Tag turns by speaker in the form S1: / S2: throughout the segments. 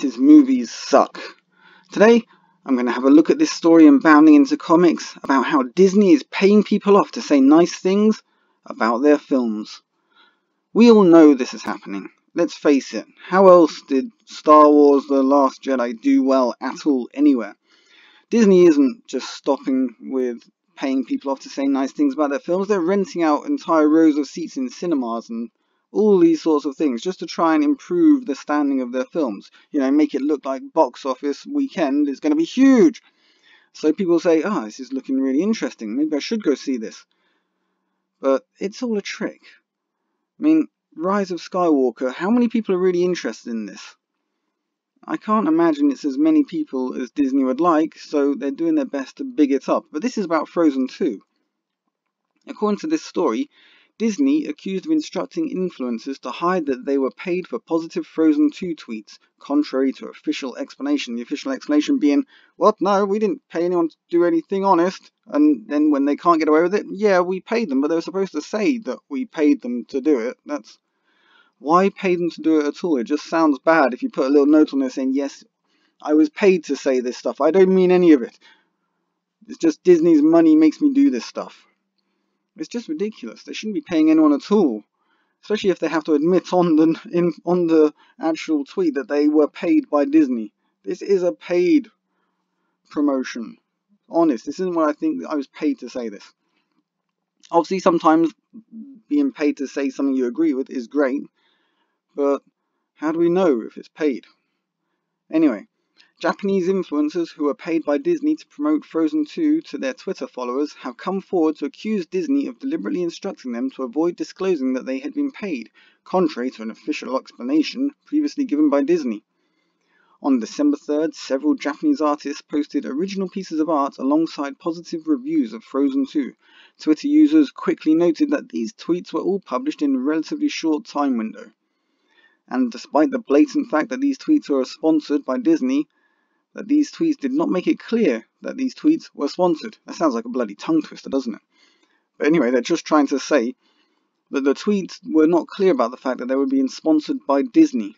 S1: is Movies Suck. Today, I'm going to have a look at this story in Bounding into Comics about how Disney is paying people off to say nice things about their films. We all know this is happening. Let's face it, how else did Star Wars The Last Jedi do well at all anywhere? Disney isn't just stopping with paying people off to say nice things about their films, they're renting out entire rows of seats in cinemas and all these sorts of things just to try and improve the standing of their films. You know, make it look like box office weekend is going to be huge. So people say, oh, this is looking really interesting, maybe I should go see this. But it's all a trick. I mean, Rise of Skywalker, how many people are really interested in this? I can't imagine it's as many people as Disney would like, so they're doing their best to big it up. But this is about Frozen 2. According to this story, Disney accused of instructing influencers to hide that they were paid for positive Frozen 2 tweets, contrary to official explanation. The official explanation being, what? No, we didn't pay anyone to do anything honest. And then when they can't get away with it, yeah, we paid them, but they were supposed to say that we paid them to do it. Why pay them to do it at all? It just sounds bad if you put a little note on there saying, yes, I was paid to say this stuff. I don't mean any of it. It's just Disney's money makes me do this stuff. It's just ridiculous. They shouldn't be paying anyone at all. Especially if they have to admit on the actual tweet that they were paid by Disney. This is a paid promotion. Honest, this isn't what I think I was paid to say this. Obviously, sometimes being paid to say something you agree with is great. But how do we know if it's paid? Anyway, Japanese influencers who are paid by Disney to promote Frozen 2 to their Twitter followers have come forward to accuse Disney of deliberately instructing them to avoid disclosing that they had been paid, contrary to an official explanation previously given by Disney. On December 3rd, several Japanese artists posted original pieces of art alongside positive reviews of Frozen 2. Twitter users quickly noted that these tweets were all published in a relatively short time window. And despite the blatant fact that these tweets were sponsored by Disney, that these tweets did not make it clear that these tweets were sponsored. That sounds like a bloody tongue twister, doesn't it? But anyway, they're just trying to say that the tweets were not clear about the fact that they were being sponsored by Disney.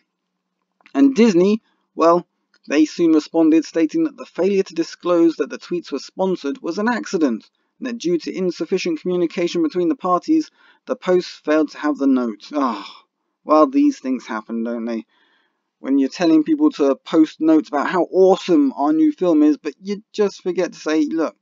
S1: And Disney, well, they soon responded, stating that the failure to disclose that the tweets were sponsored was an accident, and that due to insufficient communication between the parties, the posts failed to have the note. Well, these things happen, don't they? When you're telling people to post notes about how awesome our new film is, but you just forget to say, look,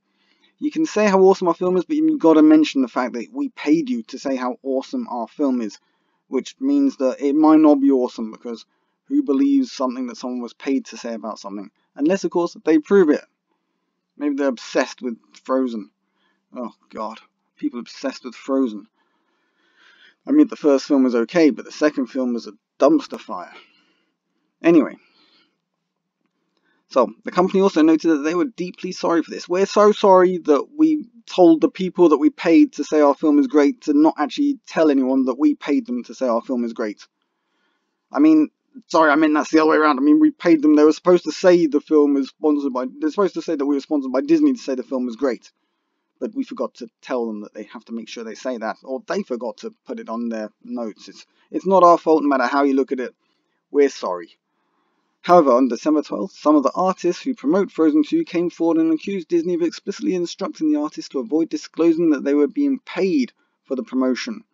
S1: you can say how awesome our film is, but you've got to mention the fact that we paid you to say how awesome our film is, which means that it might not be awesome, because who believes something that someone was paid to say about something? Unless, of course, they prove it. Maybe they're obsessed with Frozen. Oh, God. People obsessed with Frozen. I mean, the first film was okay, but the second film was a dumpster fire. Anyway, so the company also noted that they were deeply sorry for this. We're so sorry that we told the people that we paid to say our film is great to not actually tell anyone that we paid them to say our film is great. I mean, sorry, I meant that's the other way around. I mean, we paid them. They were supposed to say the film was sponsored by... They're supposed to say that we were sponsored by Disney to say the film was great. But we forgot to tell them that they have to make sure they say that. Or they forgot to put it on their notes. It's not our fault no matter how you look at it. We're sorry. However, on December 12th, some of the artists who promote Frozen 2 came forward and accused Disney of explicitly instructing the artists to avoid disclosing that they were being paid for the promotion.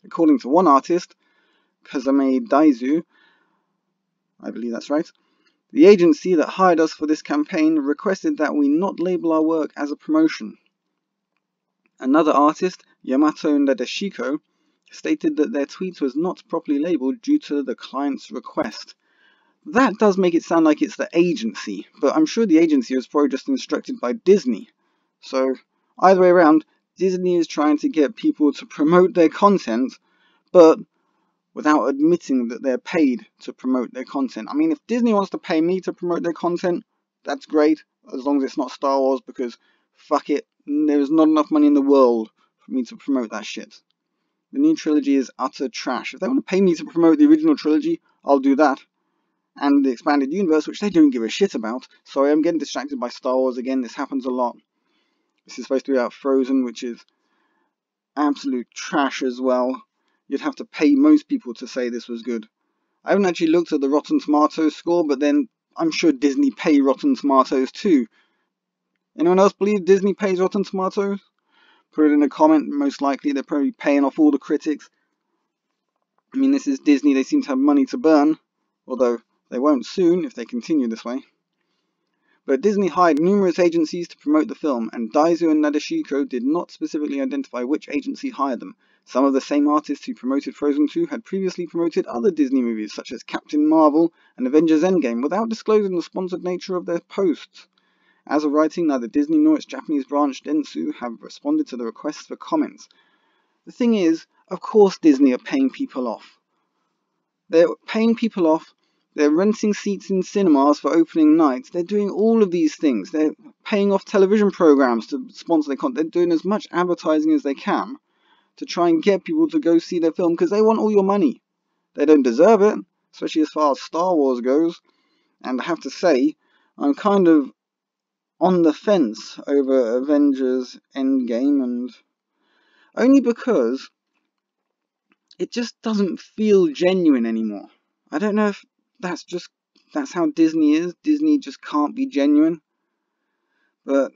S1: According to one artist, Kazame Daizu, I believe that's right, the agency that hired us for this campaign requested that we not label our work as a promotion. Another artist, Yamato Nadeshiko, stated that their tweet was not properly labeled due to the client's request. That does make it sound like it's the agency, but I'm sure the agency was probably just instructed by Disney. So, either way around, Disney is trying to get people to promote their content, but without admitting that they're paid to promote their content. I mean, if Disney wants to pay me to promote their content, that's great, as long as it's not Star Wars, because fuck it, there's not enough money in the world for me to promote that shit. The new trilogy is utter trash. If they want to pay me to promote the original trilogy, I'll do that. And the expanded universe, which they don't give a shit about. Sorry, I'm getting distracted by Star Wars again. This happens a lot. This is supposed to be about Frozen, which is absolute trash as well. You'd have to pay most people to say this was good. I haven't actually looked at the Rotten Tomatoes score, but then I'm sure Disney pay Rotten Tomatoes too. Anyone else believe Disney pays Rotten Tomatoes? Put it in a comment. Most likely they're probably paying off all the critics. I mean, this is Disney. They seem to have money to burn, although they won't soon if they continue this way. But Disney hired numerous agencies to promote the film, and Daizu and Nadeshiko did not specifically identify which agency hired them. Some of the same artists who promoted Frozen 2 had previously promoted other Disney movies such as Captain Marvel and Avengers Endgame without disclosing the sponsored nature of their posts. As of writing, neither Disney nor its Japanese branch Dentsu have responded to the requests for comments. The thing is, of course Disney are paying people off. They're paying people off. They're renting seats in cinemas for opening nights. They're doing all of these things. They're paying off television programs to sponsor their content. They're doing as much advertising as they can to try and get people to go see their film because they want all your money. They don't deserve it, especially as far as Star Wars goes. And I have to say, I'm kind of on the fence over Avengers Endgame, and only because it just doesn't feel genuine anymore. I don't know if that's how Disney is. Disney just can't be genuine. But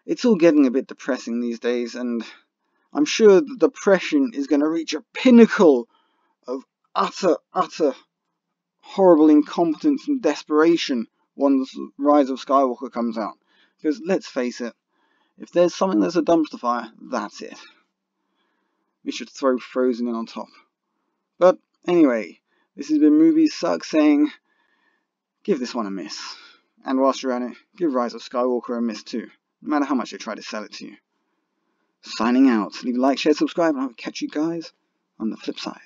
S1: it's all getting a bit depressing these days, and I'm sure the depression is going to reach a pinnacle of utter horrible incompetence and desperation once Rise of Skywalker comes out. Because let's face it, if there's something that's a dumpster fire, that's it. We should throw Frozen in on top. But anyway, this has been Movies Suck saying, give this one a miss. And whilst you're at it, give Rise of Skywalker a miss too, no matter how much they try to sell it to you. Signing out. Leave a like, share, subscribe, and I'll catch you guys on the flip side.